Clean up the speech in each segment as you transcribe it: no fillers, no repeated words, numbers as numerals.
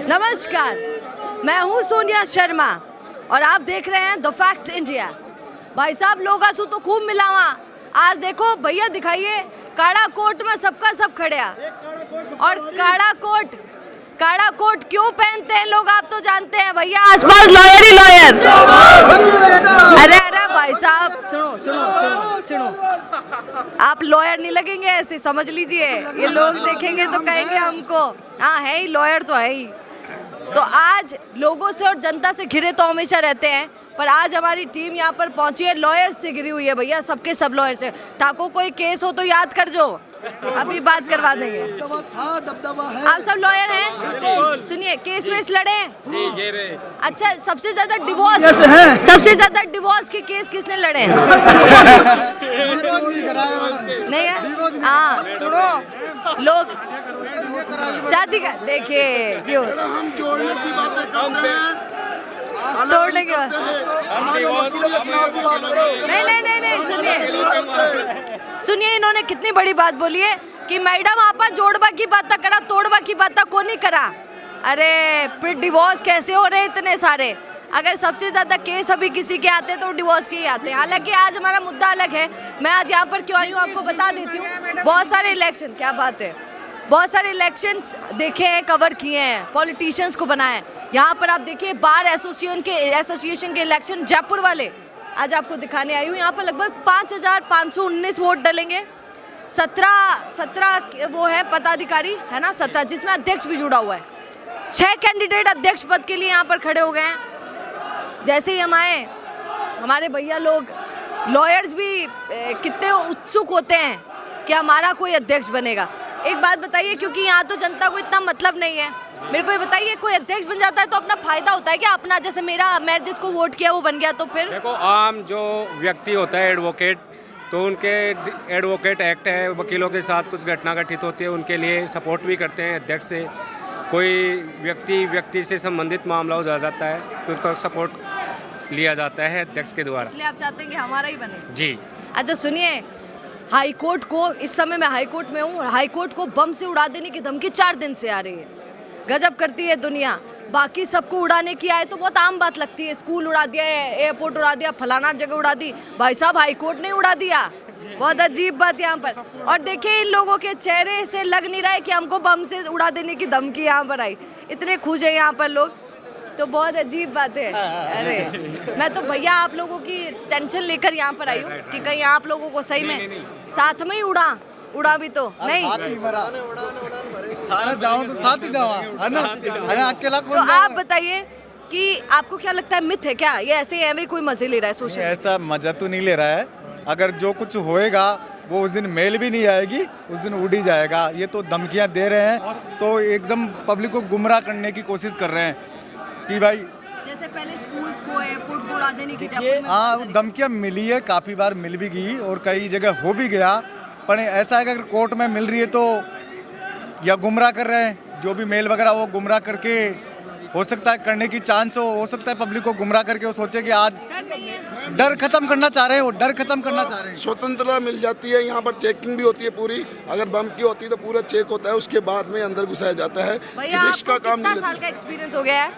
नमस्कार, मैं हूं सोनिया शर्मा और आप देख रहे हैं द फैक्ट इंडिया। भाई साहब लोग आंसू तो खूब मिला वहाँ। आज देखो भैया दिखाइए, काला कोट में सबका सब खड़े हैं। और काला कोट क्यों पहनते हैं लोग आप तो जानते हैं भैया, आसपास लॉयर ही लॉयर। अरे भाई साहब सुनो, आप लॉयर नहीं लगेंगे ऐसे, समझ लीजिए। ये लोग देखेंगे तो कहेंगे हमको हाँ है ही लॉयर, तो है ही। तो आज लोगों से और जनता से घिरे तो हमेशा रहते हैं, पर आज हमारी टीम यहाँ पर पहुंची है, लॉयर से घिरी हुई है भैया, सबके सब लॉयर से। ताको कोई केस हो तो याद कर जो, अभी बात करवा देंगे। आप सब लॉयर हैं? सुनिए, केस वेस लड़े? अच्छा, सबसे ज्यादा डिवोर्स के केस किसने लड़े? नहीं है? हाँ सुनो, लोग शादी का देखिए क्यों हम जोड़ने की बातें करते हैं, तोड़ने की बात नहीं, सुनिए इन्होंने कितनी बड़ी बात बोली है कि मैडम आपा जोड़बा की बात करा, तोड़बा की बात को नहीं करा। अरे फिर डिवोर्स कैसे हो रहे इतने सारे? अगर सबसे ज्यादा केस अभी किसी के आते तो डिवोर्स के ही आते हैं। हालांकि आज हमारा मुद्दा अलग है। मैं आज यहाँ पर क्यों आई हूँ आपको बता देती हूँ। बहुत सारे इलेक्शन, क्या बात है, बहुत सारे इलेक्शंस देखे हैं, कवर किए हैं, पॉलिटिशियंस को बनाए। यहाँ पर आप देखिए बार एसोसिएशन के इलेक्शन जयपुर वाले आज आपको दिखाने आई हूँ। यहाँ पर लगभग 5519 वोट डलेंगे। 17 वो है पदाधिकारी, है ना, 17, जिसमें अध्यक्ष भी जुड़ा हुआ है। 6 कैंडिडेट अध्यक्ष पद के लिए यहाँ पर खड़े हो गए हैं। जैसे ही हम आए, हमारे भैया लोग लॉयर्स भी कितने उत्सुक होते हैं कि हमारा कोई अध्यक्ष बनेगा। एक बात बताइए, क्योंकि यहाँ तो जनता को इतना मतलब नहीं है, मेरे को ये बताइए, कोई अध्यक्ष बन जाता है तो अपना फायदा होता है क्या अपना? जैसे मैं जिसको वोट किया वो बन गया तो फिर देखो, आम जो व्यक्ति होता है एडवोकेट, तो उनके एडवोकेट एक्ट है, वकीलों के साथ कुछ घटना घटित होती है, उनके लिए सपोर्ट भी करते हैं अध्यक्ष से। कोई व्यक्ति से संबंधित मामला हो जाता है तो उनका सपोर्ट लिया जाता है अध्यक्ष के द्वारा। इसलिए आप चाहते हैं कि हमारा ही बने? जी। अच्छा सुनिए, हाई कोर्ट को, इस समय मैं हाई कोर्ट में हूँ, हाई कोर्ट को बम से उड़ा देने की धमकी 4 दिन से आ रही है। गजब करती है दुनिया। बाकी सबको उड़ाने की आए तो बहुत आम बात लगती है, स्कूल उड़ा दिया, एयरपोर्ट उड़ा दिया, फलाना जगह उड़ा दी। भाई साहब हाई कोर्ट ने उड़ा दिया, बहुत अजीब बात यहाँ पर। और देखिए इन लोगों के चेहरे से लग नहीं रहा है कि हमको बम से उड़ा देने की धमकी यहाँ पर आई। इतने खुश है यहाँ पर लोग, तो बहुत अजीब बात है। अरे मैं तो भैया आप लोगों की टेंशन लेकर यहाँ पर आई हूँ कि कहीं आप लोगों को सही में साथ में ही उड़ा भी तो नहीं। सारा जाओ तो साथ ही जाओ, है ना, अकेला कौन? तो आप बताइए कि आपको क्या लगता है, मिथ है क्या ये? ऐसे ही कोई मजे ले रहा है सोशल? ऐसा मजा तो नहीं ले रहा है। अगर जो कुछ होएगा वो उस दिन मेल भी नहीं आएगी, उस दिन उड़ ही जाएगा। ये तो धमकियां दे रहे हैं, तो एकदम पब्लिक को गुमराह करने की कोशिश कर रहे हैं कि भाई, जैसे पहले स्कूल्स को, एयरपोर्ट को उड़ा देने की हाँ धमकियां मिली है, काफ़ी बार मिल भी गई और कई जगह हो भी गया। पर ऐसा है कि अगर कोर्ट में मिल रही है तो या गुमराह कर रहे हैं, जो भी मेल वगैरह वो गुमराह करके, हो सकता है करने की चांस हो सकता है पब्लिक को गुमराह करके वो सोचे कि आज डर खत्म करना चाह रहे हैं, वो डर खत्म करना चाह रहे हैं। स्वतंत्रता मिल जाती है, यहाँ पर चेकिंग भी होती है पूरी। अगर बम की होती है तो पूरा चेक होता है, उसके बाद में अंदर घुसाया जाता है। रिस्क का काम नहीं। साल का एक्सपीरियंस हो गया है?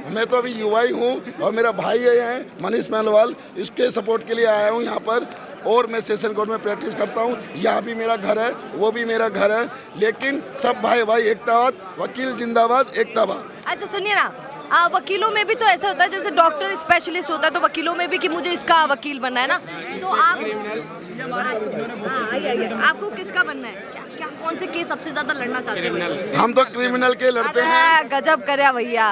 मैं तो अभी युवा ही हूँ और मेरा भाई है मनीष महलवाल, इसके सपोर्ट के लिए आया हूँ यहाँ पर। और मैं सेशन कोर्ट में प्रैक्टिस करता हूँ, यहाँ भी मेरा घर है, वो भी मेरा घर है, लेकिन सब भाई भाई एकतावाद, वकील जिंदाबाद, एकताबाद। अच्छा सुनिए ना, वकीलों में भी तो ऐसा होता है, जैसे डॉक्टर स्पेशलिस्ट होता है तो वकीलों में भी कि मुझे इसका वकील बनना है ना, तो आप आपको किसका बनना है? क्या कौन से केस सबसे ज्यादा लड़ना चाहते हैं? हम तो क्रिमिनल के लड़ते हैं। गजब करे भैया।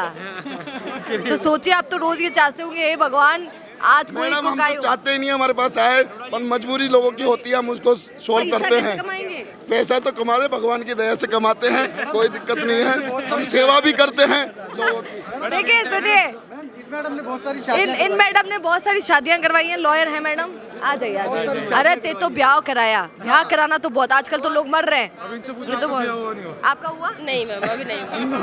तो सोचिए आप तो रोज ये चाहते होंगे, हे भगवान आज कोई मैडम, हम तो चाहते ही नहीं हमारे पास आए, पर मजबूरी लोगों की होती है, हम उसको सोल्व करते हैं। पैसा तो कमा दे, भगवान की दया से कमाते हैं, कोई दिक्कत नहीं है, हम सेवा भी करते हैं लोगों की। देखिए सुनिए, इन मैडम ने बहुत सारी शादियां करवाई हैं, लॉयर है मैडम, आ जाइए आ जाइए। अरे ते तो ब्याह कराया, ब्याह कराना तो बहुत, आजकल तो लोग मर रहे हैं। ये तो बहुत। आपका हुआ? नहीं मैम अभी नहीं हुआ।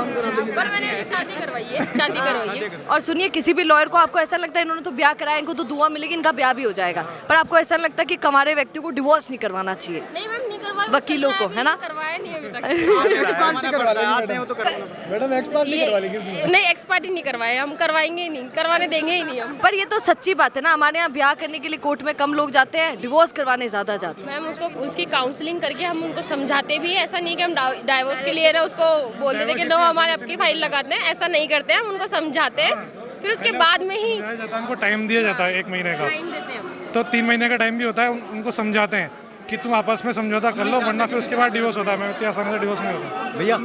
पर मैंने शादी करवाई है, शादी करवाई है। और सुनिए, किसी भी लॉयर को आपको ऐसा लगता है इन्होंने तो ब्याह कराया, इनको तो दुआ मिलेगी, इनका ब्याह भी हो जाएगा, पर आपको ऐसा लगता है कि कमारे व्यक्ति को डिवोर्स नहीं करवाना चाहिए? नहीं मैम नहीं करवाई, वकीलों को, है ना? करवाया नहीं अभी तक। मैडम एक्स पार्टी करवा लेंगे। नहीं एक्स पार्टी नहीं करवाया, हम करवाएंगे ही नहीं, करवाने देंगे ही नहीं हम। पर ये तो सच्ची बात है ना, हमारे यहाँ ब्याह करने के लिए कोर्ट में कम लोग जाते हैं, डिवोर्स करवाने ज्यादा जाते हैं। मैम उसको उसकी काउंसलिंग करके हम उनको समझाते भी है, ऐसा नहीं कि हम डाइवोर्स के लिए ना उसको बोल देते कि नो हमारे आपकी फाइल लगाते हैं, ऐसा नहीं करते हैं, हम उनको समझाते हैं, फिर उसके बाद में ही उनको टाइम दिया जाता है 1 महीने का, टाइम देते हैं हम। तो 3 महीने का टाइम भी होता है, उनको समझाते हैं कि तुम आपस में समझौता कर लो, वरना फिर उसके बाद डिवोर्स होता है। मैं इतनी आसानी से डिवोर्स नहीं होता। भैया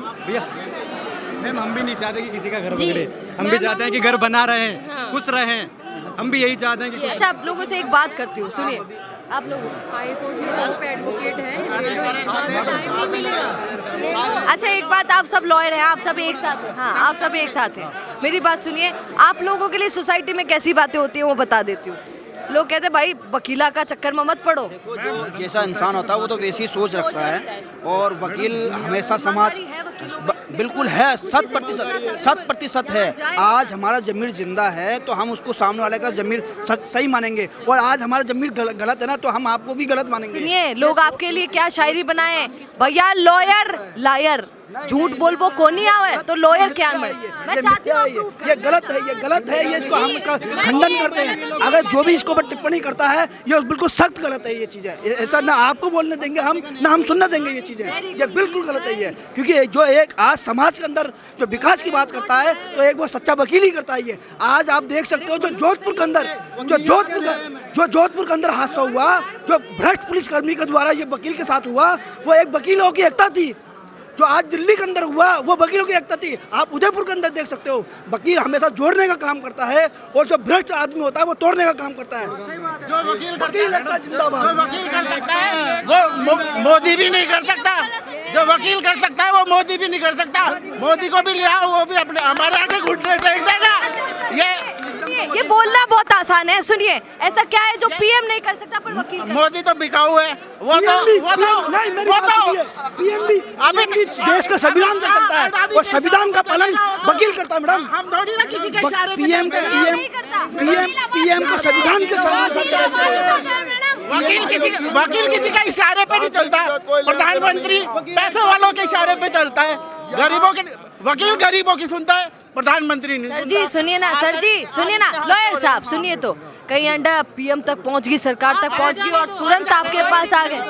मैम हम भी नहीं चाहते कि किसी का घर जी, बिगड़े, हम भी मैम, चाहते हैं कि घर बना रहे हैं, हाँ। खुश रहें, हम भी यही चाहते हैं कि अच्छा, आप लोगों से एक बात करती हूँ, सुनिए आप लोगों से। हाई कोर्ट में आप एडवोकेट हैं। अच्छा एक बात, आप सब लॉयर हैं, आप सब एक साथ हैं, हाँ आप सब एक साथ हैं, मेरी बात सुनिए, आप लोगों के लिए सोसाइटी में कैसी बातें होती हैं वो बता देती हूँ। लोग कहते हैं भाई वकीला का चक्कर में मत पड़ो। जैसा इंसान होता है वो तो वैसी सोच रखता है, और वकील हमेशा समाज बिल्कुल है, 100% है। आज हमारा ज़मीर जिंदा है तो हम उसको सामने वाले का ज़मीर सही मानेंगे, और आज हमारा ज़मीर गलत है ना तो हम आपको भी गलत मानेंगे। सुनिए, लोग आपके लिए क्या शायरी बनाए, भैया लॉयर लायर, झूठ बोल वो कोनी आवे तो लॉयर क्या मैं चाहती हूँ ये गलत है, ये गलत है, ये इसको हम खंडन करते हैं। अगर जो भी इसको ऊपर टिप्पणी करता है ये बिल्कुल सख्त गलत है। ये चीज़ें ऐसा ना आपको बोलने देंगे हम, ना हम सुनने देंगे ये चीज़ें, ये बिल्कुल गलत है ये। क्योंकि जो एक आज समाज के अंदर जो विकास की बात करता है तो एक वो सच्चा वकील ही करता है ये। आज आप देख सकते हो जो जोधपुर के अंदर जोधपुर के अंदर हादसा हुआ, जो भ्रष्ट पुलिसकर्मी के द्वारा ये वकील के साथ हुआ, वो एक वकीलों की एकता थी। जो आज दिल्ली के अंदर हुआ वो वकीलों की एकता थी। आप उदयपुर के अंदर देख सकते हो, वकील हमेशा जोड़ने का काम करता है, और जो भ्रष्ट आदमी होता है वो तोड़ने का काम करता है। जो वकील एकता जिंदाबाद। जो वकील कर सकता है वो मोदी भी नहीं कर सकता, जो वकील कर सकता है वो मोदी भी नहीं कर सकता। मोदी को भी लिया, वो भी अपने हमारे आगे घुटने टेक देगा। ये बोलना बहुत आसान है। सुनिए, ऐसा क्या है जो पीएम नहीं कर सकता पर वकील कर? मोदी तो बिकाऊ है, वो तो अभी देश का संविधान से चलता है, और संविधान का पालन वकील करता है। मैडम हम थोड़ी ना किसी के इशारे पे पीएम को संविधान के वकील किसी का इशारे पे नहीं चलता, प्रधानमंत्री पैसे वालों के इशारे पे चलता है। गरीबों के वकील गरीबों की सुनता है, प्रधानमंत्री नहीं। सर जी सुनिए ना, सर जी सुनिए ना, लॉयर साहब सुनिए, तो कहीं अंडा पीएम तक पहुंच गई, सरकार तक पहुंच गई और तुरंत आपके पास आ गए।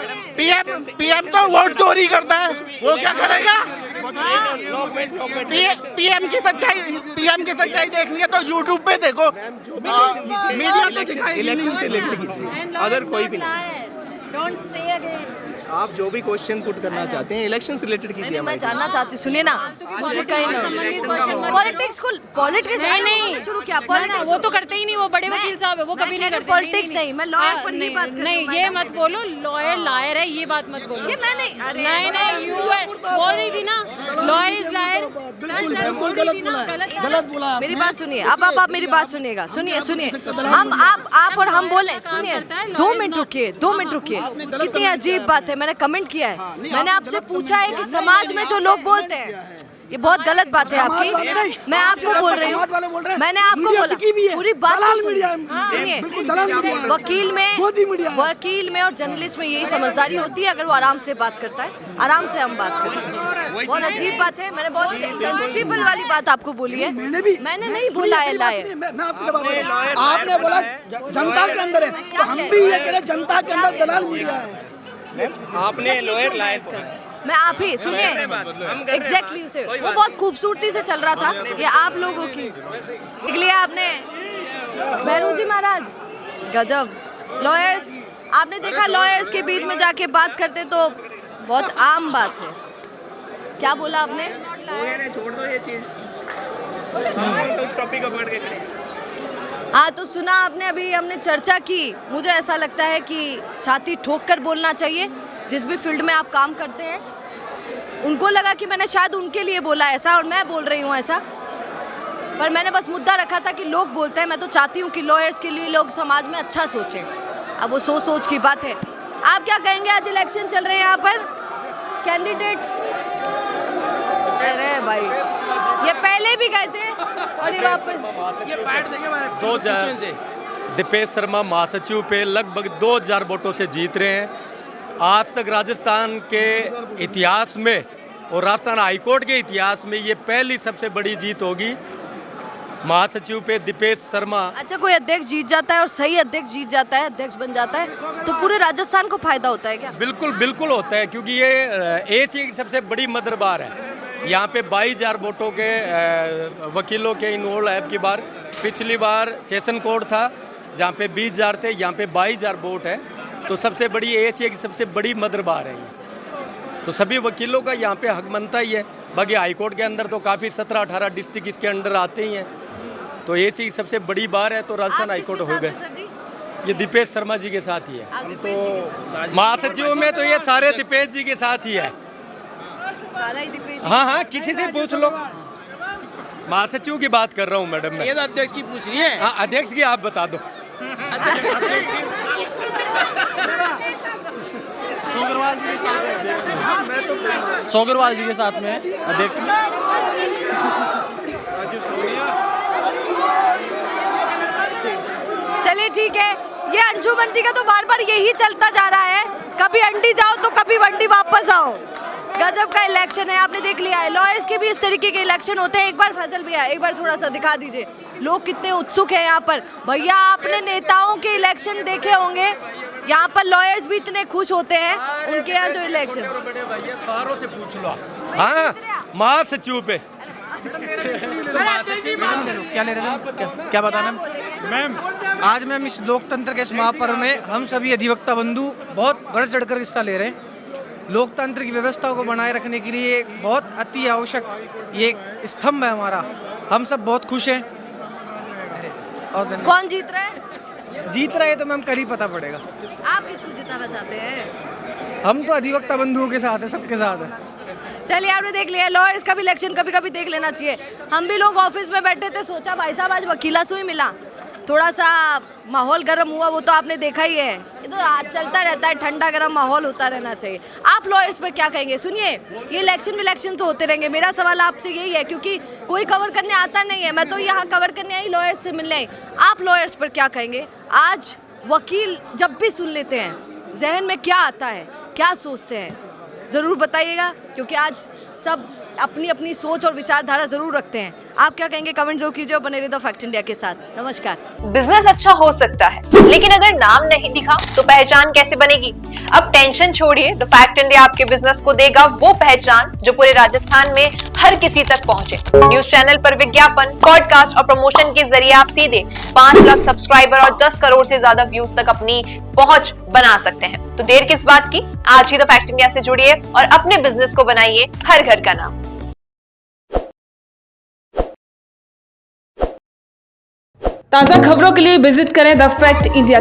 पीएम तो वोट चोरी करता है, वो क्या करेगा? पीएम की सच्चाई देखनी है तो यूट्यूब पे देखो, मीडिया पे दिखाई। इलेक्शन से रिलेटेड कीजिए, अगर कोई भी नहीं, आप जो भी क्वेश्चन पुट करना चाहते हैं इलेक्शन से रिलेटेड कीजिए। मैं जानना चाहती हूँ, सुनिए ना, मुझे कहीं ना पॉलिटिक्स नहीं शुरू किया, पॉलिटिक्स वो तो करते ही नहीं, वो बड़े वकील साहब है, वो कभी नहीं करते। पॉलिटिक्स नहीं, मैं लॉयर पर नहीं बात कर रही हूँ। नहीं ये मत बोलो लॉयर लायर है, ये बात मत बोलो। ये मैं नहीं, अरे नहीं यू बोल रही थी ना, लॉयर इज लायर, गलत बोला। मेरी बात सुनिए, अब आप मेरी बात सुनिएगा, सुनिए हम आप और हम बोले, सुनिए 2 मिनट रुकिए, 2 मिनट रुकिए। कितनी अजीब बात है, मैंने कमेंट किया है, मैंने आपसे पूछा है कि समाज में जो लोग बोलते हैं ये बहुत गलत बात है आपकी। मैं आपको बोल रही हूँ, मैंने आपको बोला पूरी बात तो सुनिए। वकील में और जर्नलिस्ट में यही समझदारी होती है, अगर वो आराम से बात करता है, आराम से हम बात करते हैं। बहुत अजीब बात है, मैंने बहुत सेंसिबल वाली बात आपको बोली है, मैंने नहीं बोला है लायर। आपने बोला जनता के अंदर है, तो हम भी ये कह रहे जनता के अंदर दलाल मीडिया है। आपने लॉयर लायर मैं आप ही सुनिए, एग्जैक्टली उसे वो बहुत खूबसूरती से चल रहा था, ये आप लोगों की निकली आपने। भैरू जी महाराज गजब लॉयर्स, आपने देखा लॉयर्स के बीच में जाके बात करते तो बहुत आम बात है। क्या बोला आपने? छोड़ दो ये चीज, उस टॉपिक को पकड़ के खड़े। हाँ तो सुना आपने, अभी हमने चर्चा की, मुझे ऐसा लगता है कि छाती ठोक कर बोलना चाहिए। जिस भी फील्ड में आप काम करते हैं, उनको लगा कि मैंने शायद उनके लिए बोला ऐसा और मैं बोल रही हूँ ऐसा, पर मैंने बस मुद्दा रखा था कि लोग बोलते हैं। मैं तो चाहती हूँ कि लॉयर्स के लिए लोग समाज में अच्छा सोचें। अब वो सोच की बात है। आप क्या कहेंगे, आज इलेक्शन चल रहे हैं यहाँ पर कैंडिडेट? अरे भाई ये पहले भी गए थे और ये वापस ये बैठ देंगे हमारे दीपेश शर्मा महासचिव पे लगभग 2000 वोटों से जीत रहे हैं। आज तक राजस्थान के इतिहास में और राजस्थान हाईकोर्ट के इतिहास में ये पहली सबसे बड़ी जीत होगी महासचिव पे दीपेश शर्मा। अच्छा, कोई अध्यक्ष जीत जाता है और सही अध्यक्ष जीत जाता है, अध्यक्ष बन जाता है, तो पूरे राजस्थान को फायदा होता है क्या? बिल्कुल बिल्कुल होता है, क्योंकि ये एशिया की सबसे बड़ी मदरबार है। यहाँ पे 22,000 वोटों के वकीलों के इन्वॉल्व है। की बार पिछली बार सेशन कोर्ट था जहाँ पे 20,000 थे, यहाँ पे 22,000 वोट है। तो सबसे बड़ी एशिया की सबसे बड़ी मदरबार है ये। तो सभी वकीलों का यहाँ पे हक बनता ही है। बाकी हाईकोर्ट के अंदर तो काफ़ी 17-18 डिस्ट्रिक्ट इसके अंडर आते ही हैं। तो एशिया की सबसे बड़ी बार है, तो राजस्थान हाईकोर्ट हो गए। ये दीपेश शर्मा जी के साथ ही है। तो महासचिव में तो ये सारे दीपेश जी के साथ ही है। सारा ही दीपेश जी? हाँ, किसी से पूछ लो। महासचिव की बात कर रहा हूँ मैडम मैं। ये तो अध्यक्ष की पूछ रही है। हाँ, अध्यक्ष की आप बता दो। सोगरवाल जी के साथ में अध्यक्ष, सोगरवाल जी के साथ में अध्यक्ष में। चलिए ठीक है, ये अंजुमन जी का तो बार बार यही चलता जा रहा है, कभी अंडी जाओ तो कभी वंडी वापस आओ। गजब का इलेक्शन है, आपने देख लिया है। लॉयर्स के भी इस तरीके के इलेक्शन होते हैं। एक बार फैसल भैया, एक बार थोड़ा सा दिखा दीजिए, लोग कितने उत्सुक हैं यहाँ पर। भैया आपने नेताओं के इलेक्शन देखे होंगे, यहाँ पर लॉयर्स भी इतने खुश होते हैं उनके यहाँ जो इलेक्शन। सारों से पूछ लो। हाँ, महासचिव पे क्या ले रहे हैं, क्या बताना मैम? आज मैम इस लोकतंत्र के इस महापर्व में हम सभी अधिवक्ता बंधु बहुत बढ़ चढ़कर हिस्सा ले रहे हैं। लोकतंत्र की व्यवस्था को बनाए रखने के लिए बहुत अति आवश्यक ये एक स्तंभ है हमारा। हम सब बहुत खुश हैं। और कौन जीत रहा है? जीत रहे तो मैम कल ही पता पड़ेगा। आप किसको जिताना चाहते हैं? हम तो अधिवक्ता बंधुओं के साथ है, सबके साथ है। चलिए, आपने देख लिया लॉयर्स का भी इलेक्शन कभी कभी देख लेना चाहिए। हम भी लोग ऑफिस में बैठे थे, सोचा भाई साहब आज वकीला से ही मिला, थोड़ा सा माहौल गर्म हुआ, वो तो आपने देखा ही है। ये तो आज चलता रहता है, ठंडा गर्म माहौल होता रहना चाहिए। आप लॉयर्स पर क्या कहेंगे? सुनिए, ये इलेक्शन तो होते रहेंगे। मेरा सवाल आपसे यही है, क्योंकि कोई कवर करने आता नहीं है, मैं तो यहाँ कवर करने आई, लॉयर्स से मिलने आई। आप लॉयर्स पर क्या कहेंगे? आज वकील जब भी सुन लेते हैं, जहन में क्या आता है, क्या सोचते हैं, ज़रूर बताइएगा, क्योंकि आज सब अपनी अपनी सोच और विचारधारा जरूर रखते हैं। आप क्या कहेंगे? कमेंट जरूर कीजिए और बने रहिए द फैक्ट इंडिया के साथ। नमस्कार। बिजनेस अच्छा हो सकता है, लेकिन अगर नाम नहीं दिखा तो पहचान कैसे बनेगी? अब टेंशन छोड़िए, द फैक्ट इंडिया आपके बिजनेस को देगा वो पहचान जो पूरे राजस्थान में हर किसी तक पहुंचे। न्यूज चैनल पर विज्ञापन, पॉडकास्ट और प्रमोशन के जरिए आप सीधे 5 लाख सब्सक्राइबर और 10 करोड़ से ज्यादा व्यूज तक अपनी पहुंच बना सकते हैं। तो देर किस बात की, आज ही द फैक्ट इंडिया से जुड़िए और अपने बिजनेस को बनाइए हर घर का नाम। ताज़ा खबरों के लिए विजिट करें द फैक्ट इंडिया